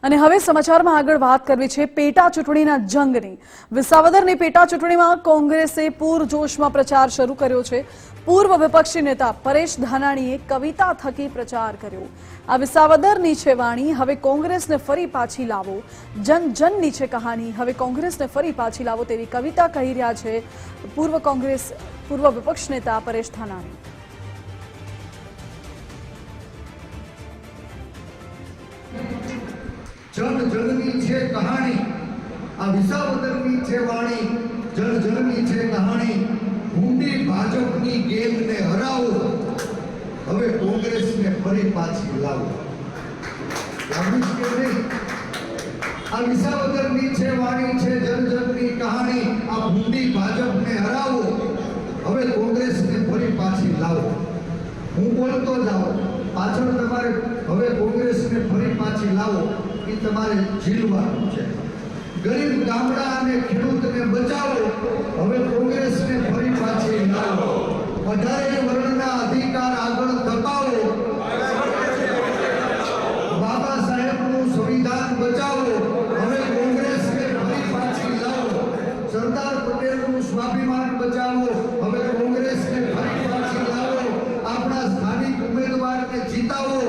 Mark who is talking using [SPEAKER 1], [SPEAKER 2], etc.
[SPEAKER 1] અને હવે સમાચારમાં આગળ વાત કરવી છે પેટા ચૂંટણીના જંગની। વિસાવદરની પેટા ચૂંટણીમાં કોંગ્રેસે પૂરજોશમાં પ્રચાર શરૂ કર્યો છે। પૂર્વ વિપક્ષી નેતા પરેશ ધાનાણીએ કવિતા થકી પ્રચાર કર્યો। આ વિસાવદરની છે વાણી, હવે કોંગ્રેસને ફરી પાછી લાવો। જન જનની છે કહાની, હવે કોંગ્રેસને ફરી પાછી લાવો તેવી કવિતા કહી રહ્યા છે પૂર્વ વિપક્ષ નેતા પરેશ ધાનાણી।
[SPEAKER 2] જન જનની છે કહાણી, આ વિસાવદરની છે વાણી। જન જનની છે કહાણી, ઊંડી ભાજપની ગેમને હરાવો, હવે કોંગ્રેસને ફરી પાછી લાવો। લાગ્યું કે નહીં? આ વિસાવદરની છે વાણી છે, જન જનની કહાણી, આ ઊંડી ભાજપને હરાવો, હવે કોંગ્રેસને ફરી પાછી લાવો। હું બોલતો જાઉં, પાછળ તમારે હવે કોંગ્રેસને ફરી પાછી લાવો એ તમારે ઝીલવાનું છે। ગરીબ ગામડા અને ખેડૂતને બચાવો, હવે કોંગ્રેસને ફરી પાછી લાવો। 18 વર્ણના અધિકાર આગળ ધપાવો, બાબા સાહેબનું સંવિધાન બચાવો, હવે કોંગ્રેસને ફરી પાછી લાવો। સરદાર પટેલનું સ્વાભિમાન બચાવો, હવે કોંગ્રેસને ફરી પાછી લાવો। આપણા સ્થાનિક ઉમેદવારને જીતાવો,